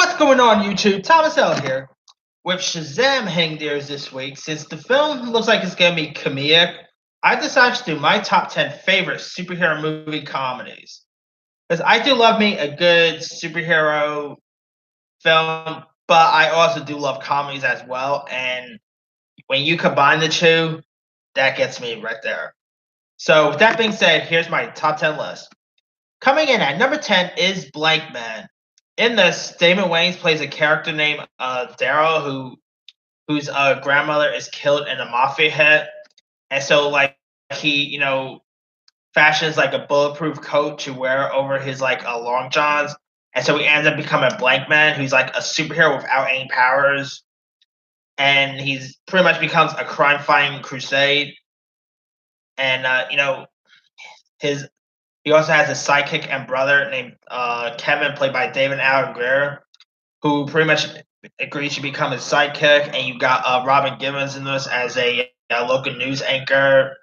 What's going on, YouTube? Thomas L here with Shazam hang theirs this week. Since the film looks like it's going to be comedic, I decided to do my top 10 favorite superhero movie comedies. Because I do love me a good superhero film, but I also do love comedies as well. And when you combine the two, that gets me right there. So, with that being said, here's my top 10 list. Coming in at number 10 is Blank Man. In this, Damon Wayans plays a character named Daryl whose grandmother is killed in a mafia hit, and so he fashions like a bulletproof coat to wear over his long johns, and so he ends up becoming a Blank Man who's like a superhero without any powers, and he's pretty much becomes a crime fighting crusade, and his he also has a sidekick and brother named Kevin, played by David Allen Greer, who pretty much agrees to become his sidekick. And you got Robin Givens in this as a local news anchor,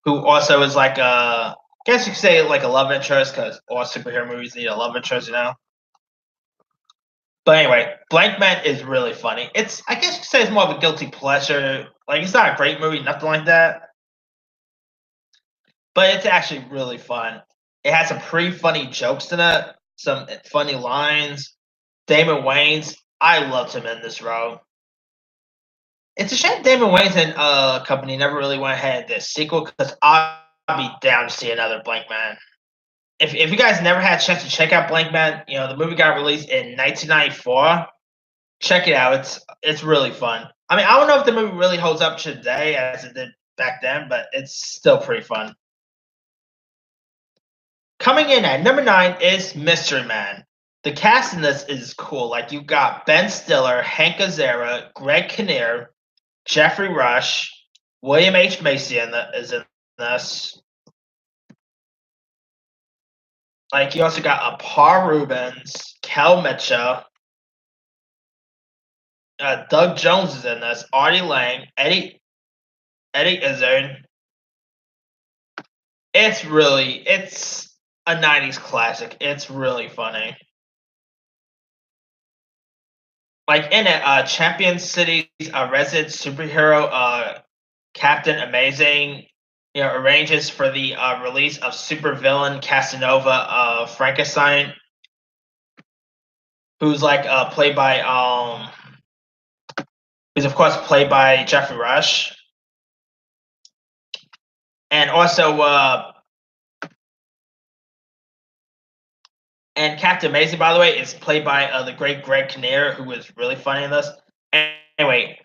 who also is I guess you could say like a love interest, because all superhero movies need a love interest, But anyway, Blank Man is really funny. I guess you could say it's more of a guilty pleasure. Like, it's not a great movie, nothing like that, but it's actually really fun. It has some pretty funny jokes in it, some funny lines. Damon Wayans, I loved him in this role. It's a shame Damon Wayans and company never really went ahead and did a sequel, because I'll be down to see another Blank Man. If you guys never had a chance to check out Blank Man, the movie got released in 1994. Check it out. It's really fun. I mean, I don't know if the movie really holds up today as it did back then, but it's still pretty fun. Coming in at number 9 is Mystery Man. The cast in this is cool. Like, you've got Ben Stiller, Hank Azaria, Greg Kinnear, Jeffrey Rush, William H. Macy is in this. Like, you also got Paul Rubens, Kel Mitchell, Doug Jones is in this, Artie Lang, Eddie Izzard. It's a 90s classic. It's really funny. Like, in it, Champion City's resident superhero, Captain Amazing, arranges for the release of supervillain Casanova Frankenstein, who's played by who's of course played by Jeffrey Rush, and also and Captain Amazing, by the way, is played by the great Greg Kinnear, who was really funny in this. Anyway,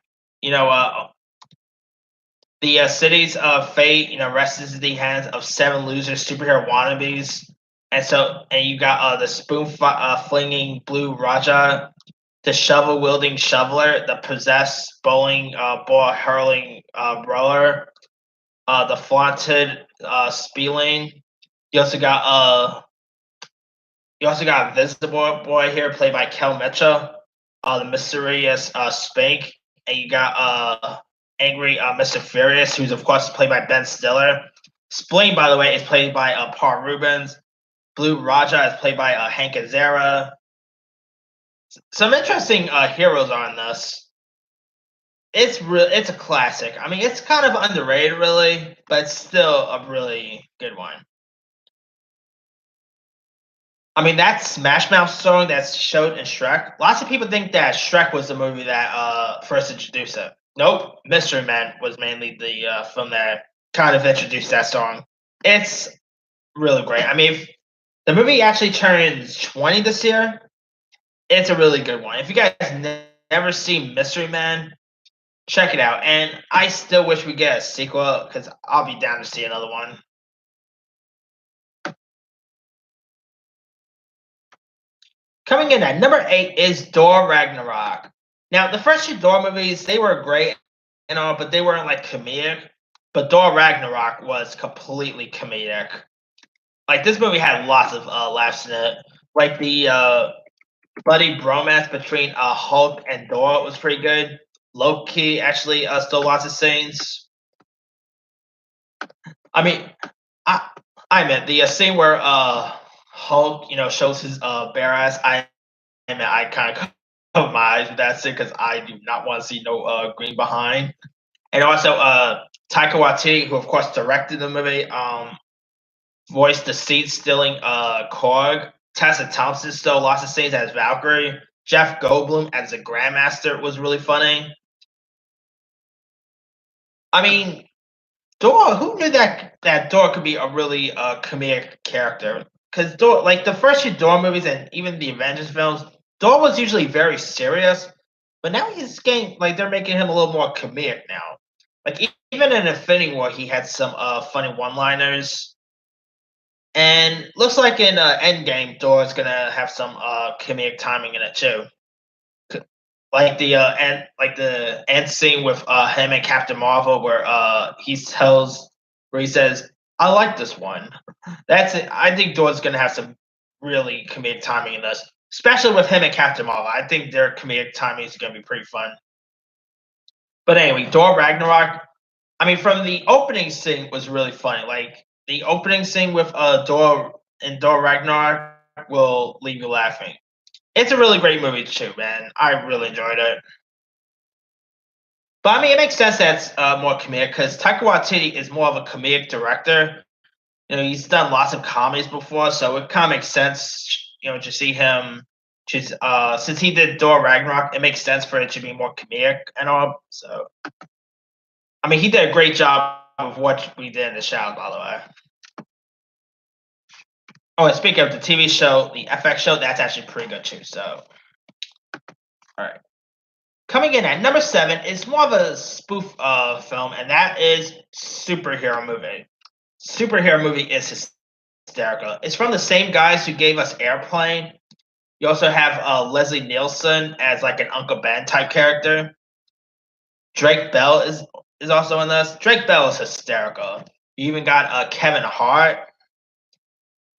the city's fate, rests in the hands of 7 loser superhero wannabes, and you got the spoon flinging Blue Raja, the shovel wielding shoveler, the possessed bowling ball hurling roller, the flaunted Spieling. You also got Invisible Boy here, played by Kel Mitchell, the mysterious Spank, and you got angry Mr. Furious, who's of course played by Ben Stiller. Spleen, by the way, is played by Paul Rubens. Blue Raja is played by Hank Azaria. Some interesting heroes are in this. It's a classic. I mean, it's kind of underrated, really, but it's still a really good one. I mean, that Smash Mouth song that's showed in Shrek. Lots of people think that Shrek was the movie that first introduced it. Nope, Mystery Man was mainly the film that kind of introduced that song. It's really great. I mean, if the movie actually turns 20 this year, it's a really good one. If you guys never seen Mystery Man, check it out. And I still wish we get a sequel, because I'll be down to see another one. Coming in at number 8 is Thor Ragnarok. Now, the first 2 Thor movies, they were great and all, but they weren't comedic. But Thor Ragnarok was completely comedic. Like, this movie had lots of laughs in it. Like, the buddy bromance between Hulk and Thor was pretty good. Loki actually stole lots of scenes. I mean, I meant the scene where Hulk, shows his bare ass. I kind of cover my eyes with that scene because I do not want to see no green behind. And also, Taika Waititi, who of course directed the movie, voiced the seat stealing Korg. Tessa Thompson stole lots of scenes as Valkyrie. Jeff Goldblum as the Grandmaster was really funny. I mean, Dora, who knew that Dora could be a really comedic character? Because Dora, like the first few Dora movies and even the Avengers films, Dora was usually very serious, but now he's getting like they're making him a little more comedic now. Like even in Infinity War, he had some funny one-liners, and looks like in Endgame, Dora's gonna have some comedic timing in it too. Like the end scene with him and Captain Marvel where he says, "I like this one." That's it. I think Dor's gonna have some really comedic timing in this, especially with him and Captain Marvel. I think their comedic timing is gonna be pretty fun. But anyway, Thor Ragnarok. I mean, from the opening scene was really funny. Like the opening scene with Thor and Thor Ragnarok will leave you laughing. It's a really great movie too, man. I really enjoyed it. But I mean, it makes sense that's more comedic because Taika Waititi is more of a comedic director. He's done lots of comedies before, so it kind of makes sense, to see him. Just since he did Thor Ragnarok, it makes sense for it to be more comedic and all. So, I mean, he did a great job of what we did in the Shadow, by the way. Oh, and speaking of the TV show, the FX show, that's actually pretty good too. So, all right. Coming in at number 7 is more of a spoof film, and that is Superhero Movie. Superhero Movie is hysterical. It's from the same guys who gave us Airplane. You also have Leslie Nielsen as like an Uncle Ben type character. Drake Bell is also in this. Drake Bell is hysterical. You even got Kevin Hart.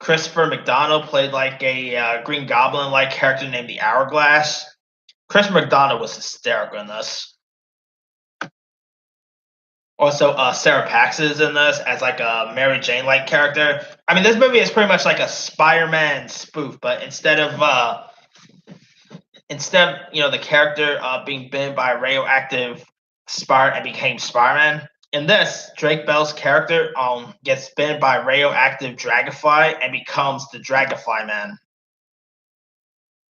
Christopher McDonald played like a Green Goblin like character named the Hourglass. Chris McDonald was hysterical in this. Also, Sarah Paxton is in this as like a Mary Jane like character. I mean, this movie is pretty much like a Spider-Man spoof, but instead the character being bitten by a radioactive spark and became Spider-Man. In this, Drake Bell's character gets bitten by a radioactive dragonfly and becomes the Dragonfly Man.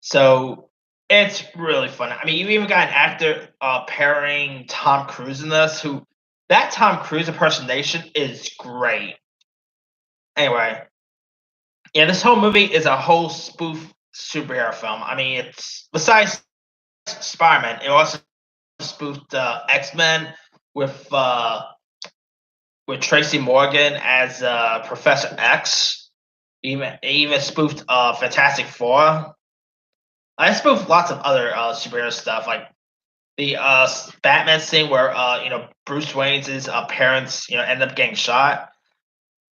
So it's really fun. I mean, you even got an actor pairing Tom Cruise in this, who that Tom Cruise impersonation is great. Anyway, yeah, this whole movie is a whole spoof superhero film. I mean, it's besides Spider-Man, it also spoofed X-Men with Tracy Morgan as Professor X. Even spoofed Fantastic Four. I spoofed lots of other superhero stuff, like the Batman scene where Bruce Wayne's parents end up getting shot.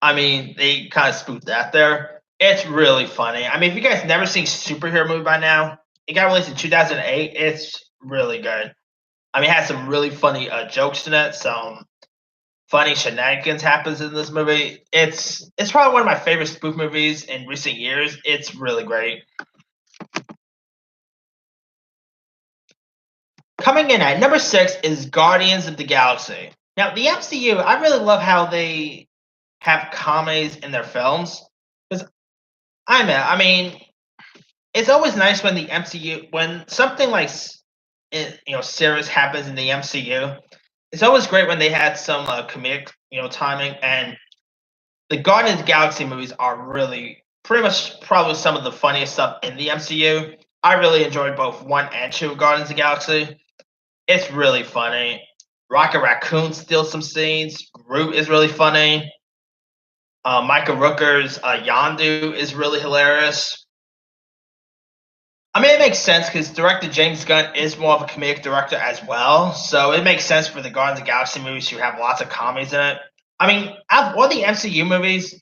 I mean, they kind of spoofed that there. It's really funny. I mean, if you guys never seen superhero movie by now, it got released in 2008. It's really good. I mean, it has some really funny jokes in it. Some funny shenanigans happens in this movie. It's probably one of my favorite spoof movies in recent years. It's really great. Coming in at number 6 is Guardians of the Galaxy. Now, the MCU, I really love how they have comedies in their films. Because I mean, it's always nice when the MCU, when something like serious happens in the MCU. It's always great when they had some comedic timing. And the Guardians of the Galaxy movies are really pretty much probably some of the funniest stuff in the MCU. I really enjoyed both 1 and 2 Guardians of the Galaxy. It's really funny. Rocket Raccoon steals some scenes. Groot is really funny. Michael Rooker's Yondu is really hilarious. I mean, it makes sense because director James Gunn is more of a comedic director as well, so it makes sense for the Guardians of the Galaxy movies to have lots of comedies in it. I mean, out of all the MCU movies,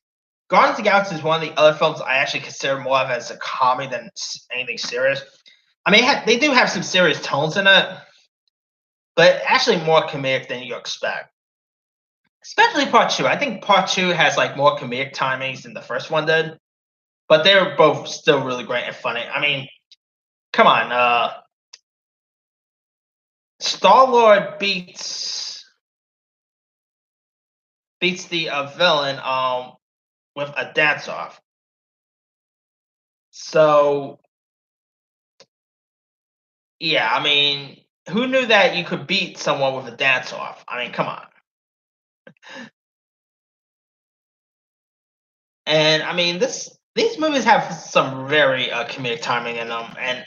Guardians of the Galaxy is one of the other films I actually consider more of as a comedy than anything serious. I mean, they do have some serious tones in it, but actually more comedic than you expect. Especially part 2. I think part 2 has like more comedic timings than the first one did, but they're both still really great and funny. I mean, come on, Star Lord beats the villain with a dance off. So yeah, I mean, who knew that you could beat someone with a dance off? I mean, come on. And I mean, these movies have some very comedic timing in them, and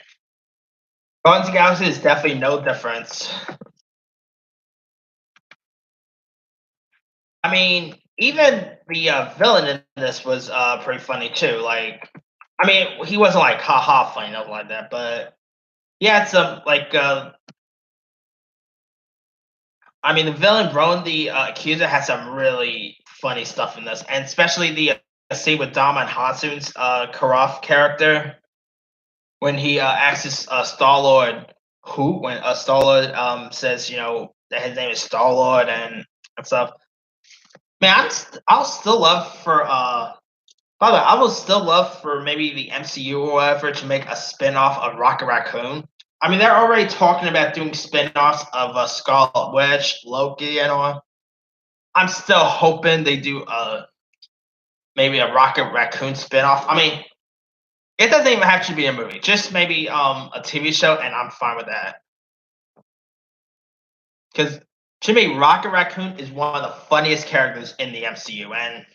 Guardians of the Galaxy is definitely no difference. I mean, even the villain in this was pretty funny too. Like, I mean, he wasn't like ha ha funny, nothing like that, but he had some like. I mean, the villain Rowan the Accuser has some really funny stuff in this, and especially the scene with Dama and Hansun's Karaf character when he asks Star Lord who when Star Lord says that his name is Star Lord and stuff. Man, I'll still love for by the way, I would still love for maybe the MCU or whatever to make a spin-off of Rocket Raccoon. I mean, they're already talking about doing spin-offs of Scarlet Witch, Loki, and all. I'm still hoping they do maybe a Rocket Raccoon spin-off. I mean, it doesn't even have to be a movie. Just maybe a TV show, and I'm fine with that. Because to me, Rocket Raccoon is one of the funniest characters in the MCU, and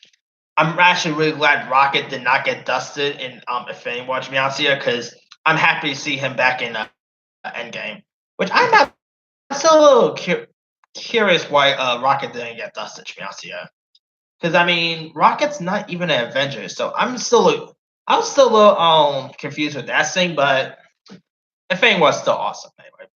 I'm actually really glad Rocket did not get dusted in Infinity War, to be honest here, because I'm happy to see him back in Endgame. Which I'm not still a little curious why Rocket didn't get dusted, to be honest here. Because I mean, Rocket's not even an Avenger, so I'm still a little confused with that thing, but Infinity War is still awesome anyway.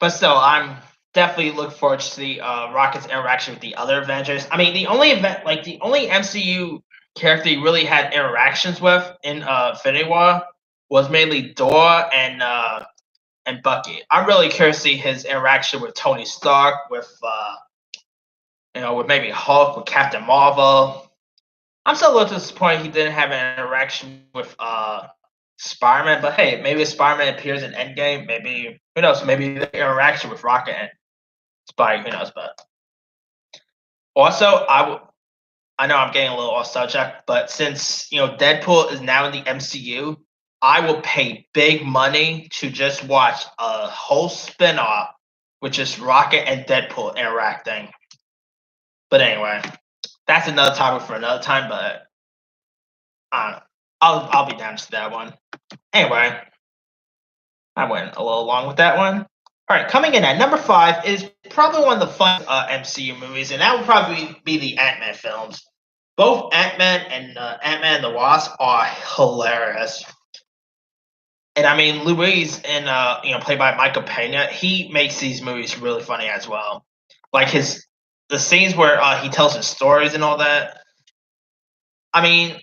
But still, I'm definitely look forward to see Rocket's interaction with the other Avengers. I mean, the only MCU character he really had interactions with in Infinity War was mainly Thor and Bucky. I'm really curious to see his interaction with Tony Stark, with with maybe Hulk, with Captain Marvel. I'm still a little disappointed he didn't have an interaction with Spider-Man, but hey, maybe if Spider-Man appears in Endgame, maybe who knows? Maybe the interaction with Rocket and Spidey, who knows? But also, I know I'm getting a little off subject, but since Deadpool is now in the MCU, I will pay big money to just watch a whole spin-off with just Rocket and Deadpool interacting. But anyway, that's another topic for another time. But I'll be down to that one. Anyway, I went a little long with that one. All right, coming in at number 5 is probably one of the fun MCU movies, and that would probably be the Ant-Man films. Both Ant-Man and Ant-Man and the Wasp are hilarious. And I mean, Luis, and played by Michael Pena, he makes these movies really funny as well. Like the scenes where he tells his stories and all that. I mean,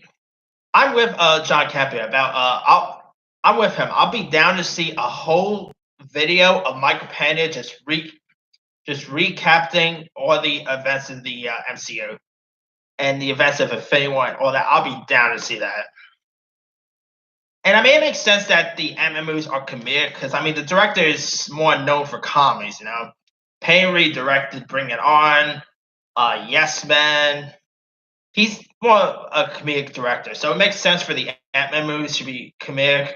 I'm with John Campia about I'm with him. I'll be down to see a whole video of Michael Pena just recapping all the events of the MCU and the events of Infinity War and all that. I'll be down to see that. And I mean, it makes sense that the Ant-Man movies are comedic because I mean, the director is more known for comedies. Payne directed Bring It On, Yes Man. He's more a comedic director, so it makes sense for the Ant-Man movies to be comedic.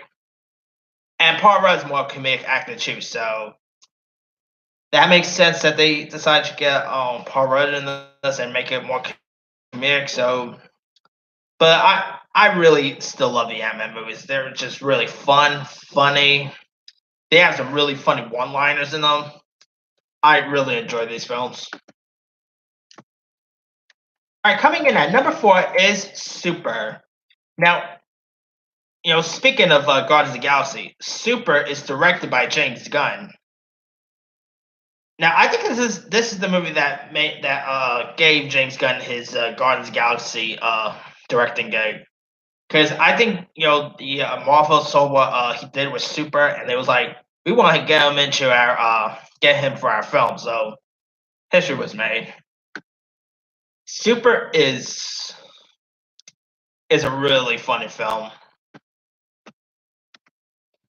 And Paul Rudd's more a comedic actor too, so that makes sense that they decided to get Paul Rudd in this and make it more comedic. So, but I really still love the Ant-Man movies. They're just really fun, funny. They have some really funny one-liners in them. I really enjoy these films. All right, coming in at number 4 is Super. Now, speaking of Guardians of the Galaxy, Super is directed by James Gunn. Now, I think this is the movie that gave James Gunn his Guardians of the Galaxy directing gig. Because I think the Marvel saw what he did with Super, and they was like, we want to get him into our get him for our film. So history was made. Super is a really funny film.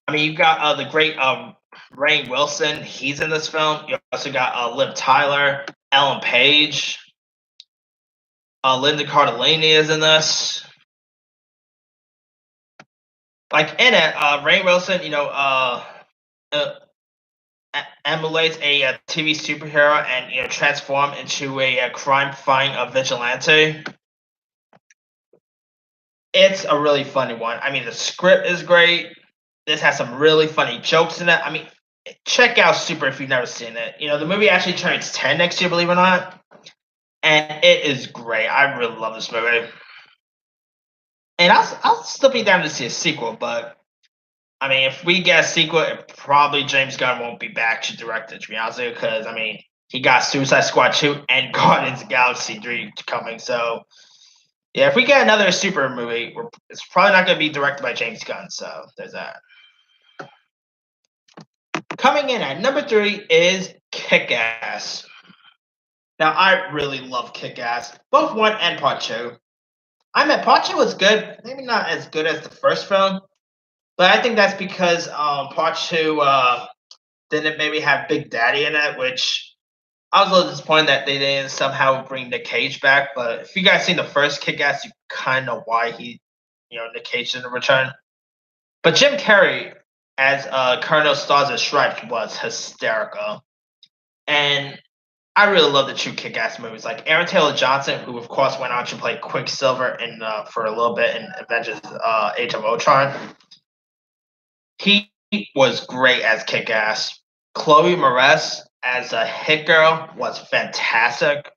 I mean, you got the great Rainn Wilson. He's in this film. You also got Liv Tyler, Ellen Page, Linda Cardellini is in this. Like in it, Rainn Wilson, uh, emulates a TV superhero and transform into a crime-fighting vigilante. It's a really funny one. I mean, the script is great. This has some really funny jokes in it. I mean, check out Super if you've never seen it. The movie actually turns 10 next year, believe it or not. And it is great. I really love this movie. And I'll still be down to see a sequel, but I mean, if we get a sequel, probably James Gunn won't be back to direct it, to be honest with you, because I mean, he got Suicide Squad 2 and Guardians of the Galaxy 3 coming. So yeah, if we get another super movie, it's probably not going to be directed by James Gunn. So there's that. Coming in at number 3 is Kick-Ass. Now, I really love Kick-Ass, both 1 and Part 2. I mean, Part 2 was good, maybe not as good as the first film, but I think that's because Part 2 didn't maybe have Big Daddy in it, which I was a little disappointed that they didn't somehow bring Nick Cage back. But if you guys seen the first Kick-Ass, you kind of know why Nick Cage didn't return. But Jim Carrey as Colonel Stars and Stripes was hysterical. And I really love the two Kick-Ass movies. Like Aaron Taylor Johnson, who of course went on to play Quicksilver in for a little bit in Avengers Age of Ultron. He was great as Kick-Ass. Chloe Moretz as a Hit Girl was fantastic.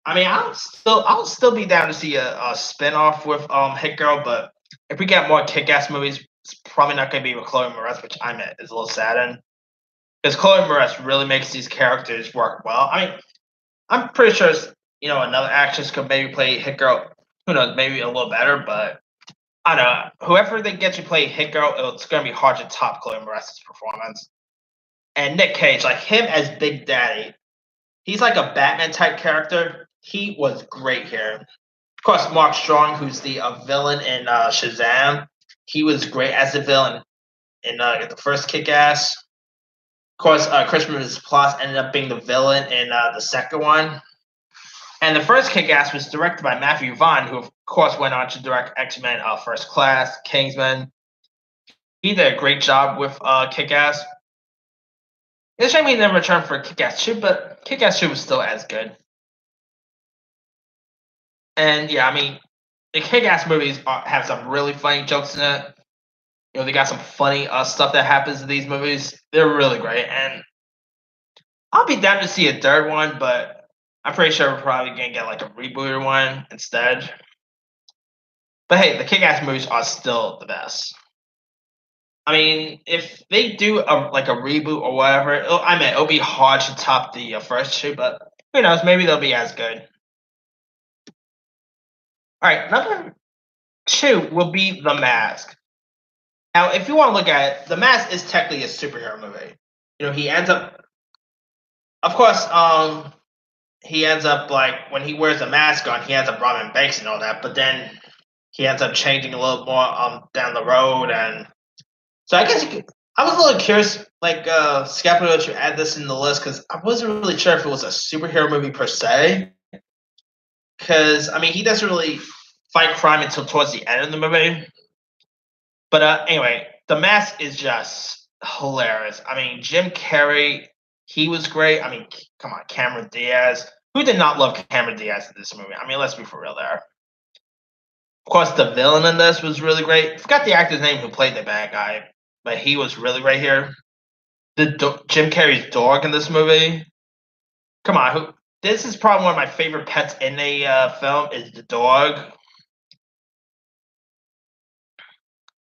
I mean, I'll still be down to see a spin-off with Hit Girl, but if we get more Kick-Ass movies, it's probably not going to be with Chloe Moretz, which I'm is a little saddened. Because Chloe Moretz really makes these characters work well. I mean, I'm pretty sure another actress could maybe play Hit Girl. Who knows? Maybe a little better, but I don't know. Whoever they get to play Hit Girl, it's going to be hard to top Chloe Moretz's performance. And Nick Cage, like him as Big Daddy, he's like a Batman type character. He was great here. Of course, Mark Strong, who's the villain in Shazam, he was great as the villain in the first Kick-Ass. Of course, Christmas Plus ended up being the villain in the second one. And the first Kick-Ass was directed by Matthew Vaughn, who of course went on to direct X-Men First Class, Kingsman. He did a great job with Kick-Ass. It's a shame he never returned for Kick-Ass 2, but Kick-Ass 2 was still as good. And yeah, I mean, the Kick-Ass movies have some really funny jokes in it. They got some funny stuff that happens in these movies. They're really great, and I'll be down to see a third one, but I'm pretty sure we're probably gonna get like a rebooted one instead. But hey, the Kick-Ass movies are still the best. I mean, if they do a reboot or whatever, it'll be hard to top the first two, but who knows? Maybe they'll be as good. All right, number 2 will be The Mask. Now, if you want to look at it, The Mask is technically a superhero movie. He ends up, of course, he ends up like when he wears a mask on, he ends up robbing banks and all that. But then he ends up changing a little more down the road, and so I guess I was a little curious, like skeptical to add this in the list because I wasn't really sure if it was a superhero movie per se. Because I mean, he doesn't really fight crime until towards the end of the movie. But anyway, The Mask is just hilarious. I mean, Jim Carrey, he was great. I mean, come on, Cameron Diaz. Who did not love Cameron Diaz in this movie? I mean, let's be for real there. Of course, the villain in this was really great. I forgot the actor's name who played the bad guy, but he was really great here. Jim Carrey's dog in this movie. Come on, this is probably one of my favorite pets in a film is the dog.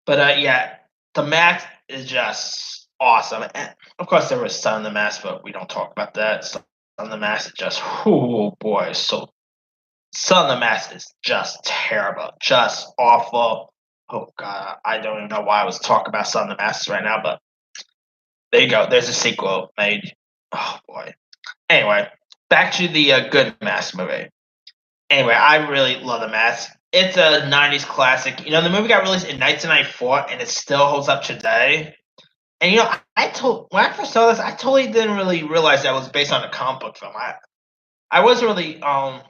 But yeah, The Mask is just awesome. And of course, there was Son of the Mask, but we don't talk about that. Son of the Mask is just, oh boy, so Son of the Mask is just terrible, just awful. Oh god, I don't even know why I was talking about Son of the Mask right now, but there you go. There's a sequel made. Oh boy. Anyway, back to the Good Mask movie. Anyway, I really love The Mask. It's a '90s classic. The movie got released in 1994, and it still holds up today. And I told when I first saw this, I totally didn't really realize that it was based on a comic book film. I wasn't really I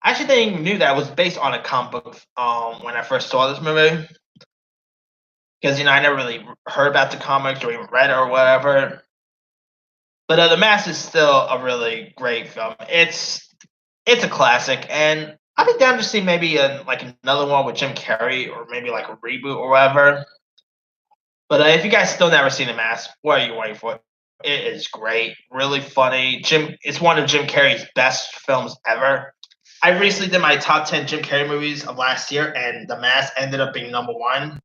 actually didn't even knew that it was based on a comic book when I first saw this movie because I never really heard about the comics or even read it or whatever. But The Mask is still a really great film. It's a classic, and I'd be down to see maybe like another one with Jim Carrey or maybe like a reboot or whatever. But if you guys still never seen The Mask, what are you waiting for? It is great, really funny. It's one of Jim Carrey's best films ever. I recently did my top 10 Jim Carrey movies of last year, and The Mask ended up being number one.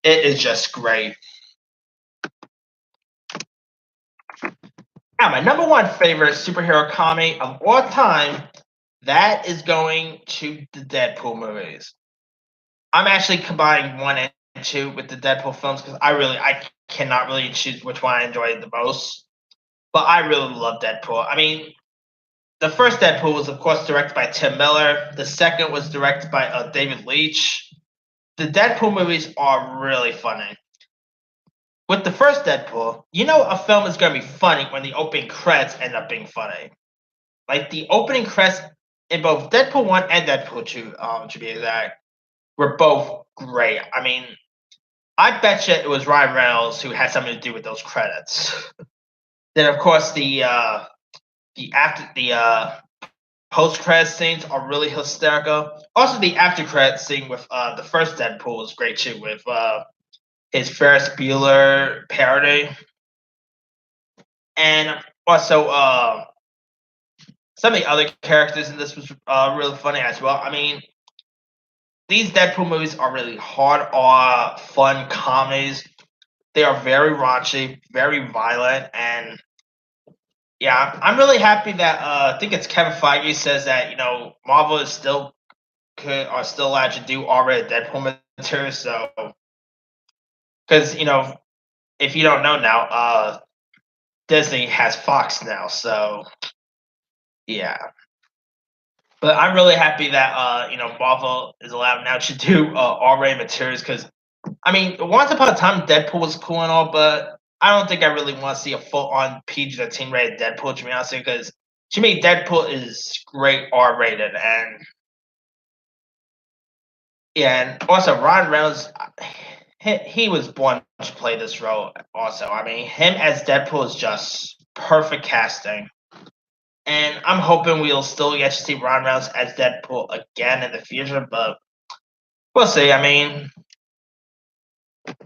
It is just great. Now, my number one favorite superhero comedy of all time, that is going to the Deadpool movies. I'm actually combining one and two with the Deadpool films because I cannot really choose which one I enjoy the most. But I really love Deadpool. I mean, the first Deadpool was, of course, directed by Tim Miller. The second was directed by David Leitch. The Deadpool movies are really funny. With the first Deadpool, a film is going to be funny when the opening credits end up being funny. Like the opening credits in both Deadpool 1 and Deadpool 2, to be exact, were both great. I mean, I bet you it was Ryan Reynolds who had something to do with those credits. Then, of course, the post credit scenes are really hysterical. Also, the after credit scene with the first Deadpool was great too, with his Ferris Bueller parody, and also some of the other characters in this was really funny as well. I mean, these Deadpool movies are really hard or fun comedies. They are very raunchy, very violent, and yeah, I'm really happy that I think it's Kevin Feige says that Marvel is still are still allowed to do R-rated Deadpool material. So, because if you don't know now, Disney has Fox now. So yeah, but I'm really happy that Marvel is allowed now to do R-rated materials because I mean, once upon a time, Deadpool was cool and all, but I don't think I really want to see a full-on PG-13 rated Deadpool, to be honest, because to me, Deadpool is great R-rated, and yeah, and also Ryan Reynolds, he was born to play this role. Also, I mean, him as Deadpool is just perfect casting, and I'm hoping we'll still get to see Ryan Reynolds as Deadpool again in the future, but we'll see. I mean,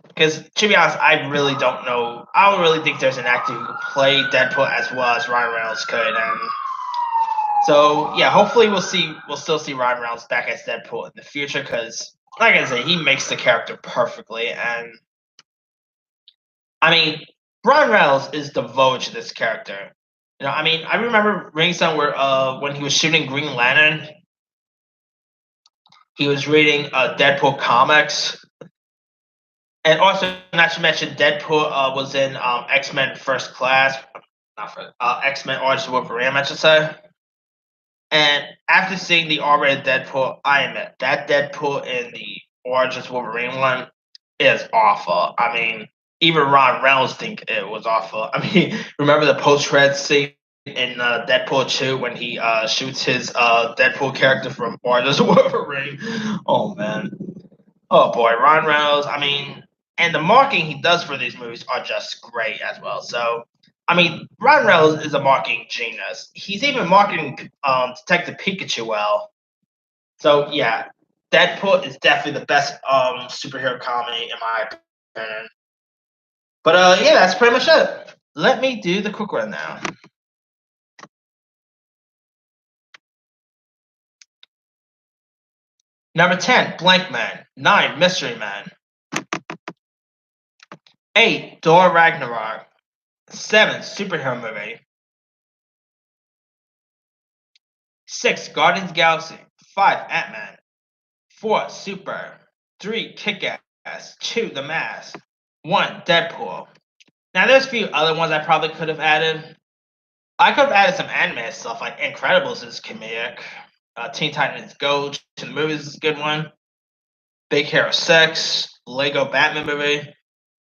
because to be honest, I really don't know. I don't really think there's an actor who could play Deadpool as well as Ryan Reynolds could, and so yeah, hopefully we'll still see Ryan Reynolds back as Deadpool in the future because, like I said, he makes the character perfectly, and I mean, Ryan Reynolds is devoted to this character. I mean, I remember reading somewhere when he was shooting Green Lantern, he was reading Deadpool comics. And also, not to mention, Deadpool was in X Men First Class, not for X Men Origins of Wolverine, I should say. And after seeing the R-rated Deadpool, I admit that Deadpool in the Origins of Wolverine one is awful. I mean, even Ron Reynolds think it was awful. I mean, remember the post-credit scene in Deadpool 2 when he shoots his Deadpool character from Origins of Wolverine? Oh man. Oh boy, Ron Reynolds. I mean, and the marketing he does for these movies are just great as well. So, I mean, Ron Reynolds is a marketing genius. He's even marketing Detective Pikachu well. So yeah, Deadpool is definitely the best superhero comedy in my opinion. But yeah, that's pretty much it. Let me do the quick run now. Number 10, Blank Man. 9, Mystery Man. 8, Thor Ragnarok. 7, Superhero Movie. 6, Guardians of the Galaxy. 5, Ant-Man. 4, Super. 3, Kick-Ass. 2, The Mask. 1, Deadpool. Now, there's a few other ones I probably could have added. I could have added some anime stuff, like Incredibles is comedic. Teen Titans Go to the movies is a good one. Big Hero 6, Lego Batman movie.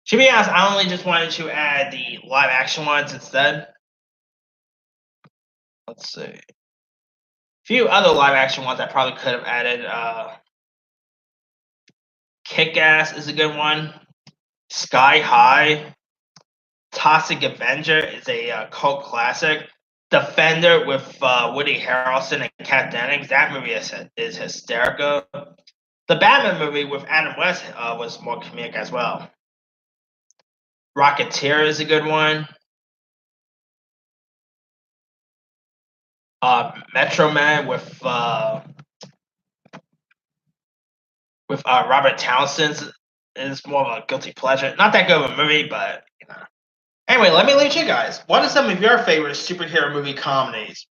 To be honest, I only just wanted to add the live action ones instead. Let's see. A few other live action ones I probably could have added. Kick Ass is a good one. Sky High. Toxic Avenger is a cult classic. Defender with Woody Harrelson and Kat Dennings. That movie is hysterical. The Batman movie with Adam West was more comedic as well. Rocketeer is a good one. Metro Man with Robert Townsend is more of a guilty pleasure. Not that good of a movie, but you know. Anyway, let me leave you guys. What are some of your favorite superhero movie comedies?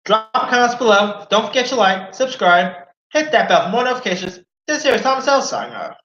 Drop comments below. Don't forget to like, subscribe, hit that bell for more notifications. This here is Thomas L. signing off.